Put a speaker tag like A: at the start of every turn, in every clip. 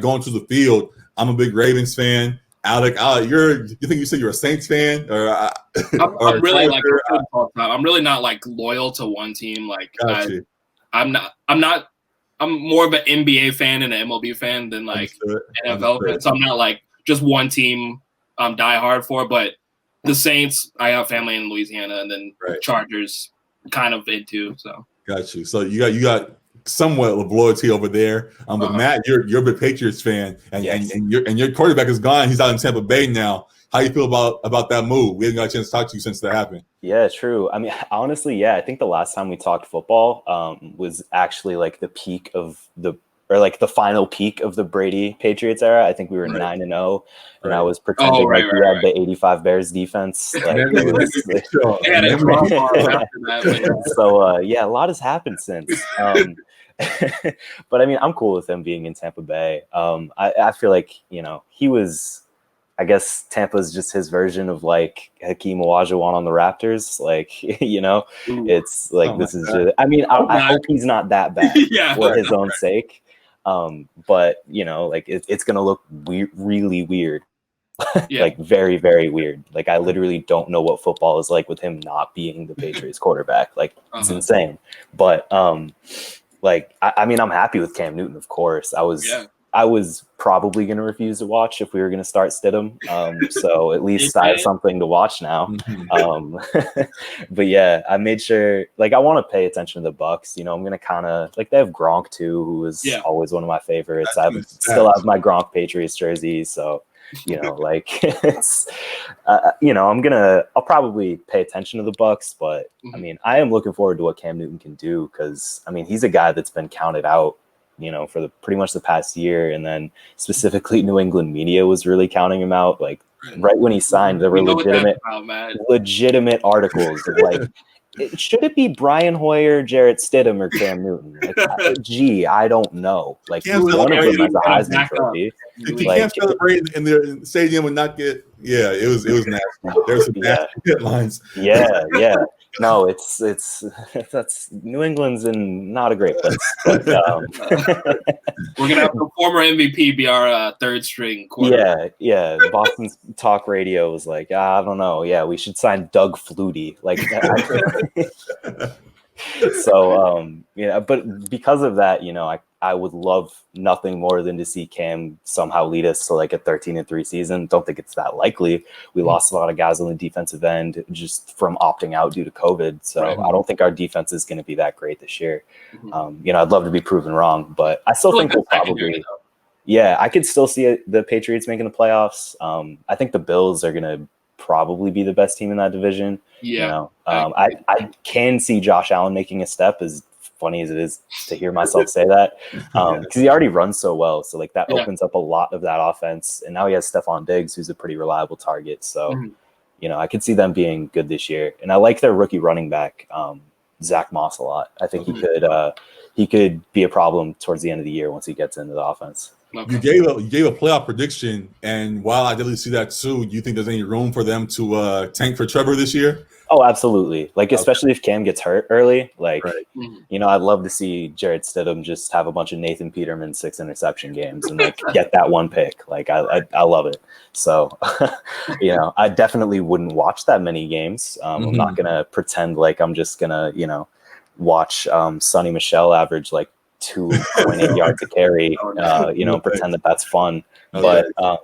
A: going to the field, I'm a big Ravens fan. Alec, you think you said you're a Saints fan, or
B: I'm really like I'm really not like loyal to one team. Like I'm more of an NBA fan and an MLB fan than like NFL fan. So I'm not like just one team die hard for. But the Saints, I have family in Louisiana, and then Chargers kind of into. So
A: got you. So you got somewhat of loyalty over there. But Matt, you're a big Patriots fan, and your quarterback is gone. He's out in Tampa Bay now. How you feel about that move? We haven't got a chance to talk to you since that happened.
C: Yeah, true. I mean, honestly, I think the last time we talked football was actually like the peak of the final peak of the Brady Patriots era. I think we were 9-0, and I was pretending we had the '85 Bears defense. Like, so a lot has happened since. But I mean, I'm cool with him being in Tampa Bay. I feel like, he was, I guess Tampa's just his version of like Hakeem Olajuwon on the Raptors. Like, it's like, this is just, I mean, I hope he's not that bad for his own sake. But like it's going to look really weird. Like very, very weird. Like I literally don't know what football is like with him not being the Patriots quarterback. Like it's insane. But, like, I mean, I'm happy with Cam Newton, of course. I was probably going to refuse to watch if we were going to start Stidham. So at least I have something to watch now. But yeah, I made sure, like, I want to pay attention to the Bucks. I'm going to kind of, like, they have Gronk too, who is always one of my favorites. I still have my Gronk Patriots jersey. So, like, it's, I'll probably pay attention to the Bucks, but I mean, I am looking forward to what Cam Newton can do, because I mean, he's a guy that's been counted out, for pretty much the past year. And then specifically New England media was really counting him out. Like right when he signed, there were legitimate articles of like, should it be Brian Hoyer, Jarrett Stidham, or Cam Newton? Like, I don't know. Like, one of them has a Heisman trophy.
A: You can't celebrate in the stadium and not get. Yeah, it was nasty. There's some nasty headlines.
C: Yeah. No, it's that's New England's in not a great place. But,
B: we're gonna have the former MVP be our third string quarterback.
C: Yeah. Boston's talk radio was like, I don't know. Yeah, we should sign Doug Flutie. Like, so but because of that, I would love nothing more than to see Cam somehow lead us to like a 13-3 season. Don't think it's that likely. We lost a lot of guys on the defensive end just from opting out due to COVID. So I don't think our defense is going to be that great this year. I'd love to be proven wrong, but I still think we'll probably. Yeah, I could still see the Patriots making the playoffs. I think the Bills are going to probably be the best team in that division. I can see Josh Allen making a step, as funny as it is to hear myself say that, because he already runs so well. So like that opens up a lot of that offense. And now he has Stephon Diggs, who's a pretty reliable target. So, I could see them being good this year. And I like their rookie running back, Zach Moss, a lot. I think he could be a problem towards the end of the year once he gets into the offense.
A: You gave a playoff prediction, and while I definitely see that too, do you think there's any room for them to tank for Trevor this year?
C: Oh, absolutely. Like, especially if Cam gets hurt early, like, I'd love to see Jarrett Stidham just have a bunch of Nathan Peterman 6 interception games and like get that one pick. Like, I love it. So, I definitely wouldn't watch that many games. I'm not going to pretend like I'm just going to, watch Sonny Michel average like 2.8 yards a carry, pretend that's fun. But I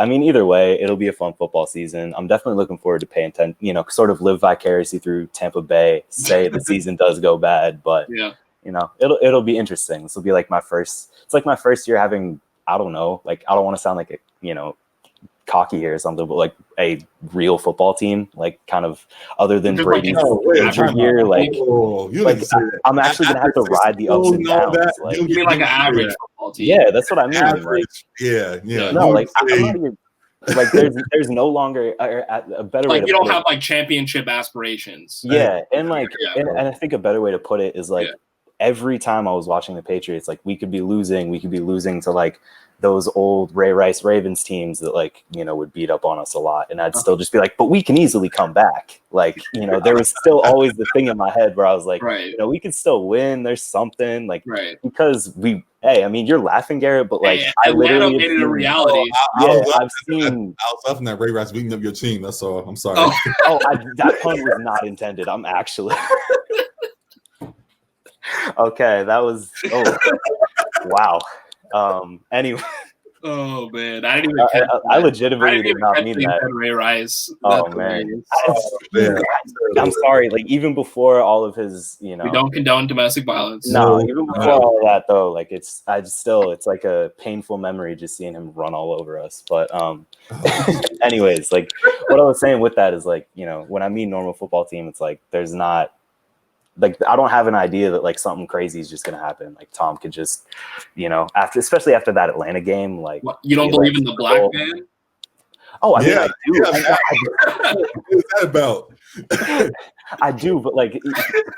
C: mean, either way, it'll be a fun football season. I'm definitely looking forward to paying attention, sort of live vicariously through Tampa Bay, say the season does go bad, but it'll be interesting. This will be like my first year having, I don't know, like, I don't want to sound like cocky here or something, but like a real football team, like kind of other than Brady's injury year, like I'm actually gonna have to ride the ups and downs. Like,
B: you mean like an average football team?
C: Yeah, that's what I mean.
A: Average,
C: like, no, like I'm not even like there's no longer a better way.
B: Like, you don't have like championship aspirations.
C: Yeah, and like and I think a better way to put it is like every time I was watching the Patriots, like we could be losing to like those old Ray Rice Ravens teams that like, would beat up on us a lot. And I'd still just be like, but we can easily come back. Like, there was still always the thing in my head where I was like, we can still win. There's something like, because you're laughing, Garrett, but like, I literally
B: made it a reality.
A: I've seen. I was laughing at Ray Rice beating up your team. That's all. I'm sorry.
C: That pun was not intended. I'm actually. Okay, that was. Oh, wow. Anyway.
B: Oh man, I didn't even.
C: I legitimately did not mean that.
B: Ray Rice.
C: Oh man. I'm sorry. Like even before all of his,
B: we don't condone domestic violence.
C: No, even before all of that though, like it's like a painful memory just seeing him run all over us. But anyways, like what I was saying with that is like, when I mean normal football team, it's like there's not. Like I don't have an idea that like something crazy is just gonna happen. Like Tom could just, especially after that Atlanta game, like
B: what, you don't believe in the black man?
C: Oh, I mean, I do.
A: What's that about?
C: I do, but like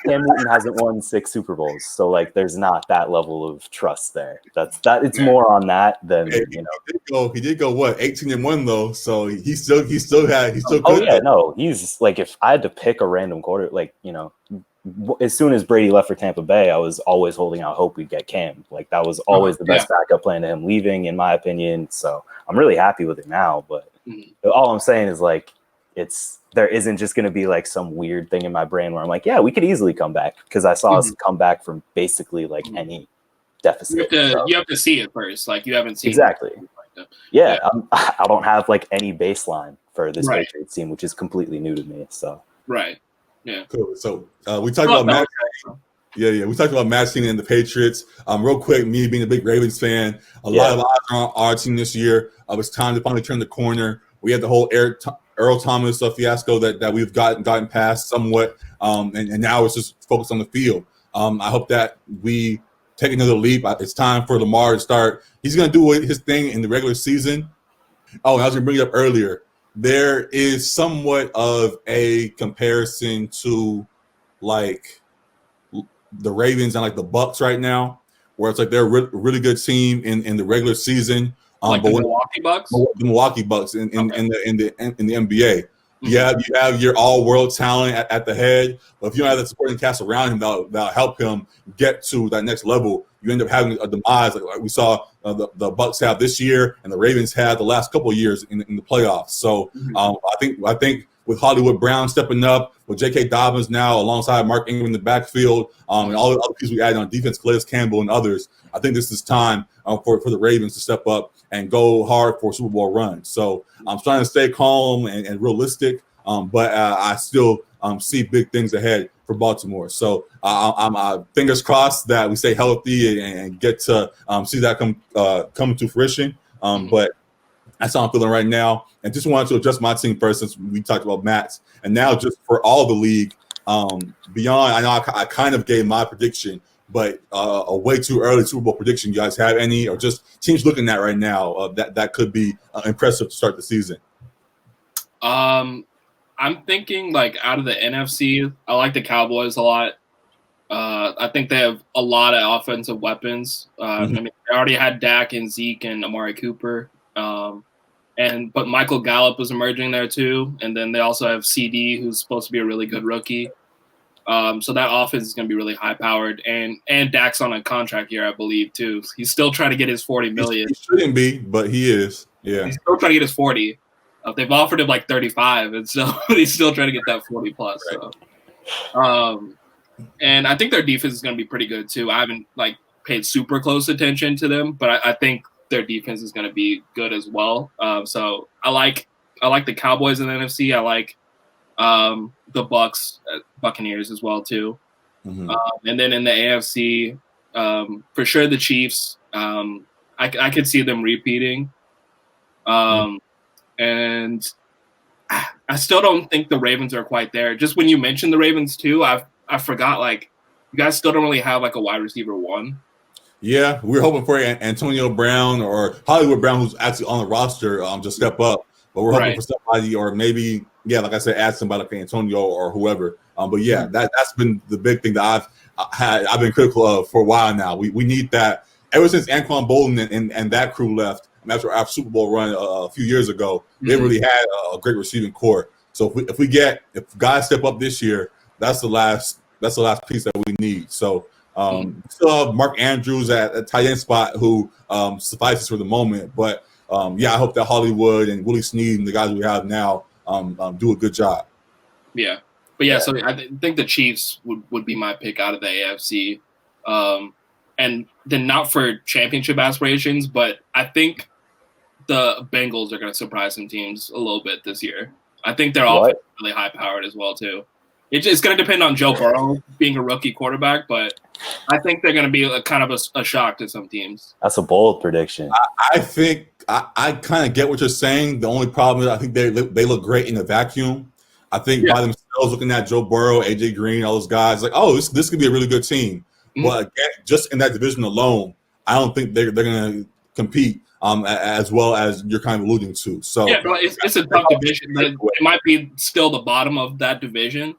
C: Cam Newton hasn't won 6 Super Bowls, so like there's not that level of trust there. It's more on that than
A: He did go what 18-1 though, so he still good.
C: Oh yeah, no, he's like if I had to pick a random quarter, like as soon as Brady left for Tampa Bay, I was always holding out hope we'd get Cam. Like that was always the best backup plan to him leaving, in my opinion. So I'm really happy with it now. But all I'm saying is like there isn't just going to be like some weird thing in my brain where I'm like, yeah, we could easily come back because I saw us come back from basically like any deficit.
B: You have to see it first. Like you haven't seen
C: exactly. I don't have like any baseline for this Patriots team, which is completely new to me. So
B: yeah,
A: cool. So we talked about Matt. Yeah. We talked about Matt Brennan and the Patriots. Real quick, me being a big Ravens fan, a lot of eyes on our team this year. It's time to finally turn the corner. We had the whole Earl Thomas fiasco that we've gotten past somewhat, and now it's just focused on the field. I hope that we take another leap. It's time for Lamar to start. He's going to do his thing in the regular season. Oh, and I was going to bring it up earlier. There is somewhat of a comparison to like the Ravens and like the Bucks right now, where it's like they're a really good team in the regular season.
B: Like the Milwaukee Bucks?
A: The Milwaukee Bucks in the NBA. You have your all-world talent at the head, but if you don't have that supporting cast around him that'll help him get to that next level, you end up having a demise like we saw the Bucks have this year and the Ravens had the last couple of years in the playoffs. So I think with Hollywood Brown stepping up, with J.K. Dobbins now alongside Mark Ingram in the backfield, and all the other pieces we added on defense, Calais Campbell and others, I think this is time for the Ravens to step up and go hard for a Super Bowl run. So I'm trying to stay calm and realistic, but I still see big things ahead for Baltimore. So I'm fingers crossed that we stay healthy and get to see that come to fruition. But that's how I'm feeling right now. And just wanted to adjust my team first since we talked about Matt's. And now just for all the league, beyond, I know I kind of gave my prediction, but a way too early Super Bowl prediction. You guys have any, or just teams looking at right now that could be impressive to start the season?
B: I'm thinking like out of the NFC, I like the Cowboys a lot. I think they have a lot of offensive weapons. I mean, they already had Dak and Zeke and Amari Cooper. But Michael Gallup is emerging there too. And then they also have CD, who's supposed to be a really good rookie. So that offense is going to be really high powered, and Dak's on a contract year, I believe, too. He's still trying to get his $40 million.
A: He shouldn't be, but he is. Yeah,
B: he's still trying to get his 40. They've offered him like 35, and so he's still trying to get that 40 plus. Right. So. And I think their defense is going to be pretty good too. I haven't like paid super close attention to them, but I think their defense is going to be good as well. So I like the Cowboys in the NFC. I like the Buccaneers as well too. And then in the AFC, for sure the Chiefs. I could see them repeating. And I still don't think the Ravens are quite there. Just when you mentioned the Ravens too, I forgot, like, you guys still don't really have like a wide receiver one.
A: Yeah, we're hoping for Antonio Brown or Hollywood Brown, who's actually on the roster, to step up. But we're hoping for somebody, or maybe, like I said, add somebody like Antonio or whoever. But yeah, that's been the big thing that I've been critical of for a while now. We need that ever since Anquan Bolden and that crew left. After our Super Bowl run a few years ago, they really had a great receiving core. So if guys step up this year, that's the last piece that we need. So we still have Mark Andrews at tight end spot who suffices for the moment. But I hope that Hollywood and Willie Snead and the guys we have now do a good job.
B: Yeah. But so I think the Chiefs would be my pick out of the AFC. And then not for championship aspirations, but I think the Bengals are going to surprise some teams a little bit this year. I think they're all really high-powered as well, too. It's going to depend on Joe Burrow being a rookie quarterback, but I think they're going to be kind of a shock to some teams.
C: That's a bold prediction.
A: I think I kind of get what you're saying. The only problem is I think they look great in a vacuum. I think by themselves, looking at Joe Burrow, AJ Green, all those guys, like, this could be a really good team. But again, just in that division alone, I don't think they're going to compete as well as you're kind of alluding to. So
B: it's a tough division. It might be still the bottom of that division,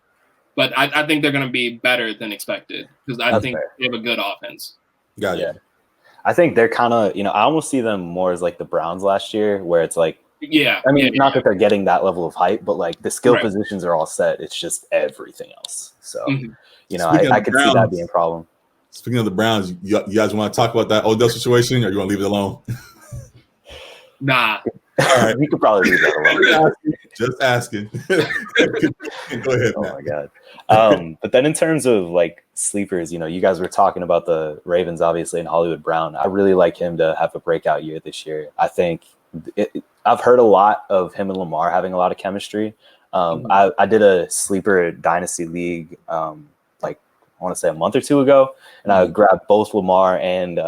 B: but I think they're going to be better than expected because I think they have a good offense.
A: Got it.
C: I think they're kind of, I almost see them more as like the Browns last year, where it's like, not that they're getting that level of hype, but like the skill positions are all set. It's just everything else. So, I could see that being a problem.
A: Speaking of the Browns, you guys want to talk about that Odell situation, or you want to leave it alone?
B: Nah.
C: All right. We could probably leave that alone.
A: Just asking. Go ahead,
C: oh, my God. But then in terms of, like, sleepers, you guys were talking about the Ravens, obviously, and Hollywood Brown. I really like him to have a breakout year this year. I think I've heard a lot of him and Lamar having a lot of chemistry. I did a sleeper dynasty league I want to say a month or two ago, and I grabbed both Lamar and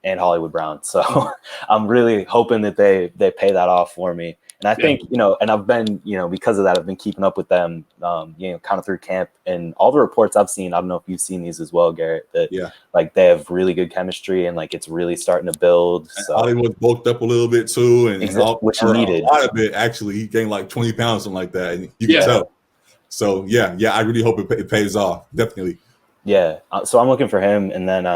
C: Hollywood Brown. So I'm really hoping that they pay that off for me. And I think, and I've been, because of that, I've been keeping up with them, kind of through camp, and all the reports I've seen. I don't know if you've seen these as well, Garrett, that like they have really good chemistry and like it's really starting to build. So
A: Hollywood bulked up a little bit too, and
C: which he needed
A: a lot of it. Actually, he gained like 20 pounds, something like that, and you can tell. So I really hope it pays off. Definitely.
C: Yeah. So I'm looking for him, and then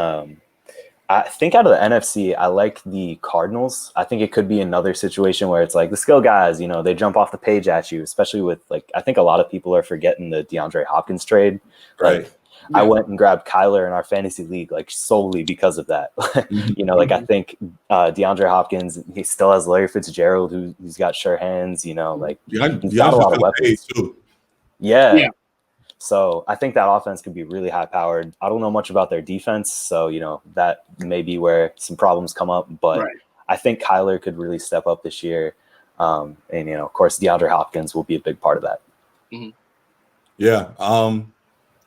C: I think out of the NFC, I like the Cardinals. I think it could be another situation where it's like the skill guys, they jump off the page at you, especially with like I think a lot of people are forgetting the DeAndre Hopkins trade.
A: Right.
C: I went and grabbed Kyler in our fantasy league like solely because of that. Like I think DeAndre Hopkins, he still has Larry Fitzgerald, who's got sure hands. He's got a lot of weapons too. Yeah. So I think that offense could be really high powered. I don't know much about their defense, so that may be where some problems come up. But I think Kyler could really step up this year, and of course DeAndre Hopkins will be a big part of that.
A: Yeah.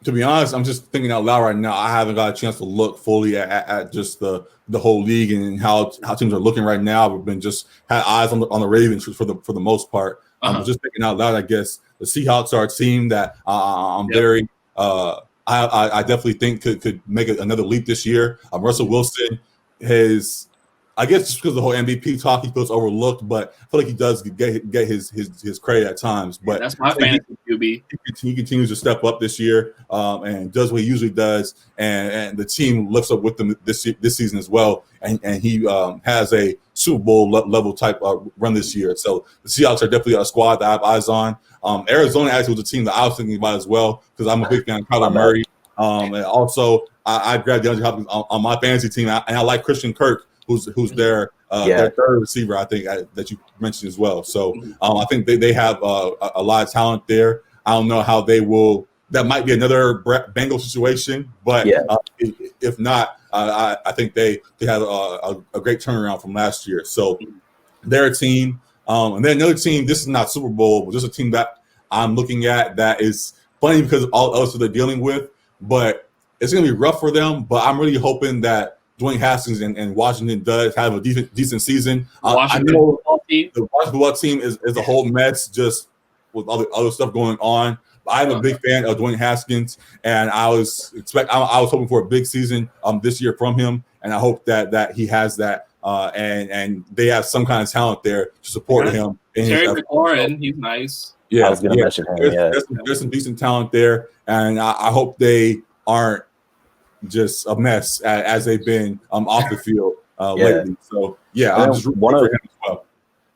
A: To be honest, I'm just thinking out loud right now. I haven't got a chance to look fully at just the whole league and how teams are looking right now. We've been just had eyes on the Ravens for the most part. I'm just thinking out loud. I guess the Seahawks are a team that I'm very. I definitely think could make another leap this year. Russell Wilson has, I guess, just because of the whole MVP talk, he feels overlooked, but I feel like he does get his credit at times. But
B: that's my fantasy QB.
A: He continues to step up this year and does what he usually does, and the team lifts up with them this season as well. And he has a Super Bowl level type run this year. So the Seahawks are definitely a squad that I have eyes on. Arizona actually was a team that I was thinking about as well because I'm a big fan of Kyler Murray. And also I grabbed DeAndre Hopkins on my fantasy team, and I like Christian Kirk, who's their third receiver, I think, that you mentioned as well. So I think they have a lot of talent there. I don't know how they will. That might be another Bengal situation, but if not, I think they had a great turnaround from last year. So they're a team. And then another team, this is not Super Bowl, but just a team that I'm looking at that is funny because of all else that they're dealing with, but it's going to be rough for them. But I'm really hoping that Dwayne Haskins and Washington does have a decent season. I know the Washington football team is a whole mess just with all the other stuff going on. But I'm a big fan of Dwayne Haskins, and I was hoping for a big season this year from him, and I hope that he has that. And they have some kind of talent there to support him.
B: Terry McLaurin, he's nice.
C: Yeah, I was going to mention him.
A: There's some decent talent there, and I hope they aren't just a mess as they've been off the field lately. So I'm just rooting for him as well.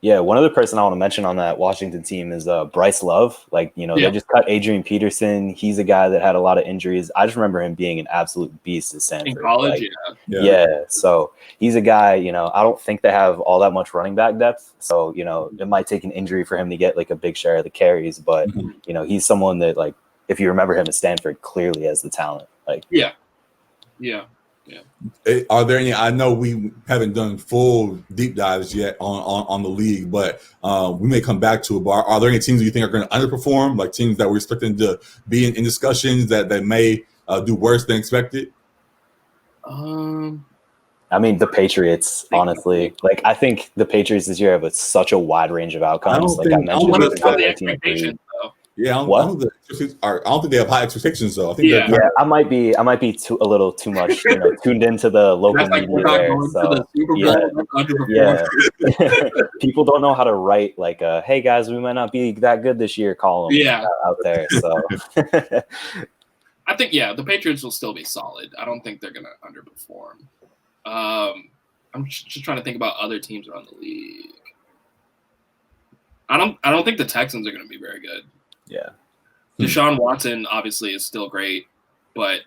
C: Yeah, one other person I want to mention on that Washington team is Bryce Love. Like, they just cut Adrian Peterson. He's a guy that had a lot of injuries. I just remember him being an absolute beast at Stanford.
B: In college,
C: yeah. So he's a guy, I don't think they have all that much running back depth. So, it might take an injury for him to get like a big share of the carries. But, he's someone that, like, if you remember him at Stanford, clearly has the talent. Like,
B: Yeah.
A: Are there any? I know we haven't done full deep dives yet on the league, but we may come back to it. But are there any teams that you think are going to underperform, like teams that we're expecting to be in discussions that may do worse than expected?
C: I mean, the Patriots, honestly. Like, I think the Patriots this year have such a wide range of outcomes. I mentioned,
B: the expectations, though.
A: Yeah, I don't think they have high expectations, though. I think
C: I might be a little too much, tuned into the local media there. So people don't know how to write like, "Hey guys, we might not be that good this year." Column out there. So
B: I think the Patriots will still be solid. I don't think they're going to underperform. I'm just trying to think about other teams around the league. I don't think the Texans are going to be very good.
C: Yeah.
B: Deshaun Watson obviously is still great, but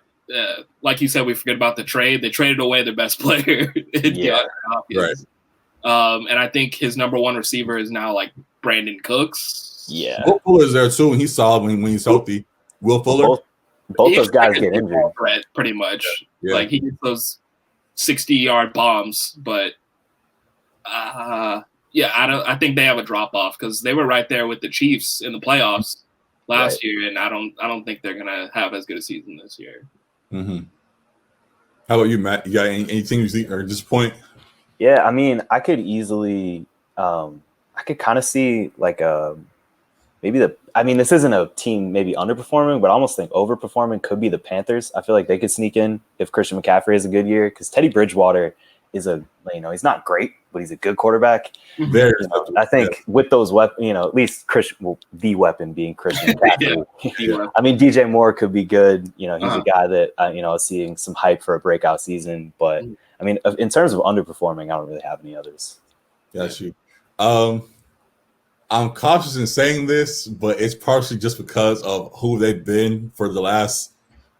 B: like you said, we forget about the trade. They traded away their best player.
A: Right.
B: And I think his number one receiver is now like Brandon Cooks.
C: Yeah.
A: Will Fuller's there too, and he's solid when he's healthy. Will Fuller.
C: Both those guys get injured.
B: Pretty much. Yeah. Like he gets those 60-yard bombs, but I think they have a drop off because they were right there with the Chiefs in the playoffs last year, and I don't think they're gonna have as good a season this year.
A: Mm-hmm. How about you, Matt? You got anything you think are disappointing?
C: Yeah, I mean, I could easily, I could kind of see like this isn't a team maybe underperforming, but I almost think overperforming could be the Panthers. I feel like they could sneak in if Christian McCaffrey has a good year because Teddy Bridgewater is he's not great, but he's a good quarterback. I think with those weapons, at least the weapon being Christian McCaffrey. I mean, DJ Moore could be good. He's a guy that is seeing some hype for a breakout season. But I mean, in terms of underperforming, I don't really have any others.
A: Got you. I'm cautious in saying this, but it's partially just because of who they've been for the last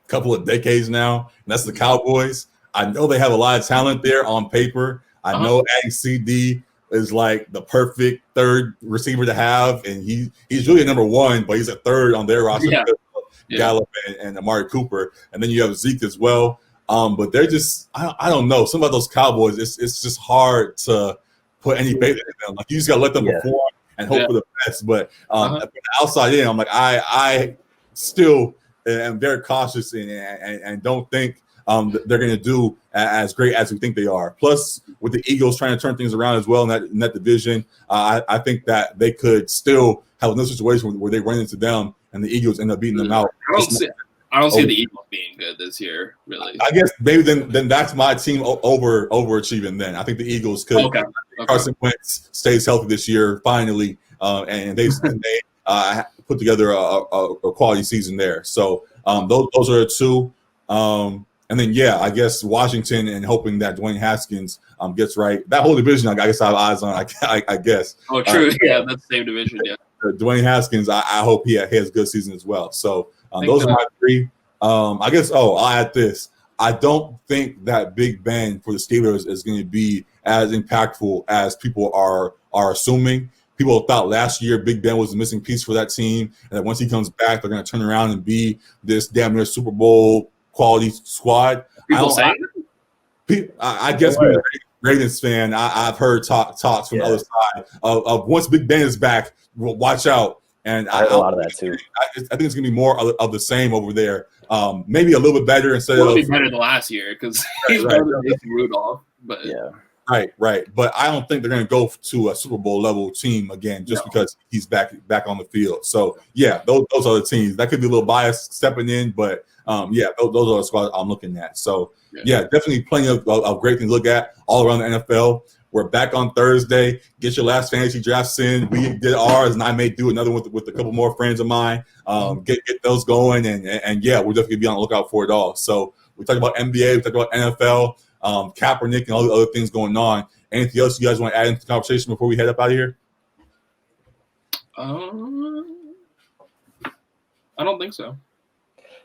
A: couple of decades now, and that's the Cowboys. I know they have a lot of talent there on paper. I know adding CD is like the perfect third receiver to have, and he's really a number one, but he's a third on their roster. Gallup and Amari Cooper, and then you have Zeke as well. But they're just I don't know. Some of those Cowboys, it's just hard to put any faith in them. Like you just gotta let them perform and hope for the best. But from the outside in, I'm like I still am very cautious and don't think they're going to do as great as we think they are. Plus, with the Eagles trying to turn things around as well in that division, I think that they could still have another situation where they run into them and the Eagles end up beating them out.
B: I don't see the Eagles being good this year, really.
A: I guess maybe then that's my team overachieving then. I think the Eagles could. Okay. Carson Wentz stays healthy this year, finally, and they put together a quality season there. So those are the two. And then, I guess Washington and hoping that Dwayne Haskins gets right. That whole division, I guess I have eyes on, I guess.
B: Oh, true. That's the same division,
A: Dwayne Haskins, I hope he has a good season as well. So those are my three. I guess, I'll add this. I don't think that Big Ben for the Steelers is going to be as impactful as people are assuming. People thought last year Big Ben was the missing piece for that team, and that once he comes back, they're going to turn around and be this damn near Super Bowl quality squad. I guess being a Ravens fan, I've heard talks from the other side of once Big Ben is back, watch out. And
C: I heard a lot of that too.
A: I think it's going to be more of the same over there. Maybe a little bit better instead of.
B: It'll be better than last year because he's better than Rudolph. But
A: Right. But I don't think they're going to go to a Super Bowl level team again just because he's back on the field. So those are the teams. That could be a little biased stepping in, but those are the squads I'm looking at. So definitely plenty of great things to look at all around the NFL. We're back on Thursday. Get your last fantasy drafts in. We did ours, and I may do another one with a couple more friends of mine. Get those going, and we'll definitely be on the lookout for it all. So We talked about NBA. We talked about NFL, Kaepernick, and all the other things going on. Anything else you guys want to add into the conversation before we head up out of here?
B: I don't think so.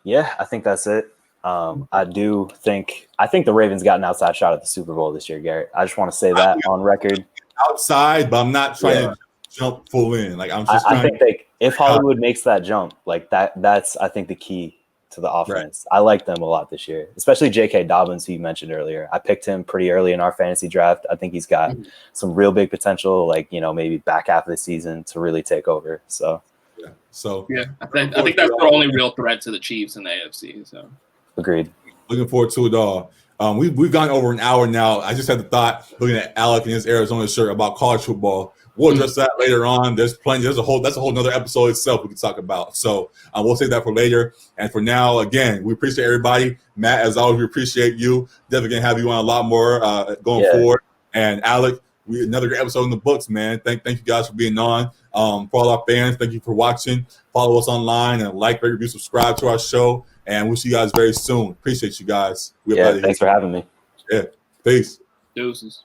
C: Yeah, I think that's it. I think the Ravens got an outside shot at the Super Bowl this year, Garrett. I just want to say that on record.
A: Outside, but I'm not trying to jump full in. Like I'm just.
C: I think if Hollywood makes that jump, like that's I think the key to the offense. Right. I like them a lot this year, especially J.K. Dobbins, who you mentioned earlier. I picked him pretty early in our fantasy draft. I think he's got some real big potential, like, maybe back half of the season to really take over. So,
B: I think that's the only real threat to the Chiefs in the AFC. So,
C: agreed.
A: Looking forward to it all. We've gone over an hour now. I just had the thought, looking at Alec in his Arizona shirt, about college football. We'll address that later on. That's a whole nother episode itself we can talk about. So we'll save that for later. And for now, again, we appreciate everybody. Matt, as always, we appreciate you. Definitely gonna have you on a lot more going forward. And Alec, another great episode in the books, man. Thank you guys for being on. For all our fans, thank you for watching. Follow us online and like, rate, review, subscribe to our show. And we'll see you guys very soon. Appreciate you guys.
C: Thanks for having me.
A: Yeah, peace.
B: Deuces.